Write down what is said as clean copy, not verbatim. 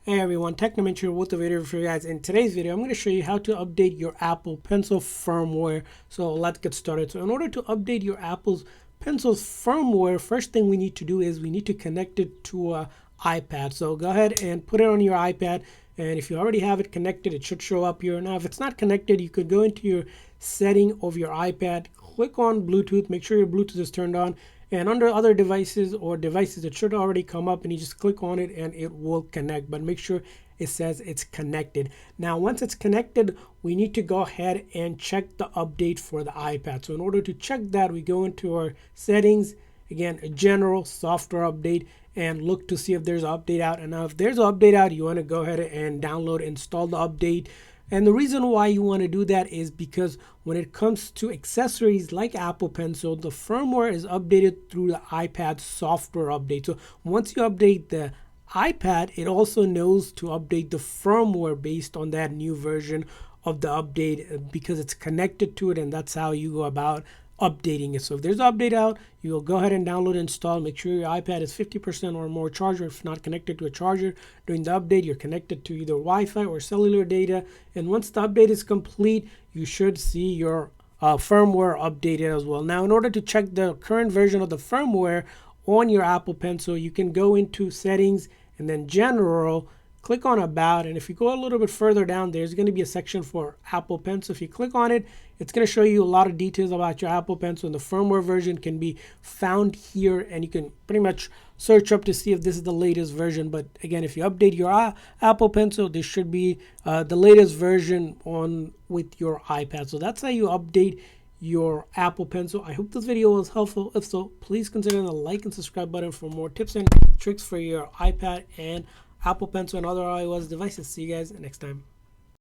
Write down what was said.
Hey everyone, Technomentor here with a video for you guys. In today's video, I'm going to show you how to update your Apple Pencil firmware. So let's get started. So in order to update your Apple Pencil's firmware, first thing we need to do is we need to connect it to an iPad. So go ahead and put it on your iPad. And if you already have it connected, it should show up here. Now, if it's not connected, you could go into your setting of your iPad, click on Bluetooth, make sure your Bluetooth is turned on. And under other devices or devices, it should already come up and you just click on it and it will connect. But make sure it says it's connected. Now, once it's connected, we need to go ahead and check the update for the iPad. So in order to check that, we go into our settings, again, a general software update, and look to see if there's an update out. And now if there's an update out, you want to go ahead and download, install the update. And the reason why you want to do that is because when it comes to accessories like Apple Pencil, the firmware is updated through the iPad software update. So once you update the iPad, it also knows to update the firmware based on that new version of the update because it's connected to it, and that's how you go about updating it. So if there's an update out, you will go ahead and download and install. Make sure your iPad is 50% or more charger. If not connected to a charger during the update, you're connected to either Wi-Fi or cellular data. And once the update is complete, you should see your firmware updated as well. Now, in order to check the current version of the firmware on your Apple Pencil, you can go into settings and then general, click on about, and if you go a little bit further down, there's going to be a section for Apple Pencil. If you click on it, it's going to show you a lot of details about your Apple Pencil, and the firmware version can be found here, and you can pretty much search up to see if this is the latest version. But again, if you update your Apple Pencil, this should be the latest version on with your iPad. So that's how you update your Apple Pencil. I hope this video was helpful. If so, please consider the like and subscribe button for more tips and tricks for your iPad and Apple Pencil and other iOS devices. See you guys next time.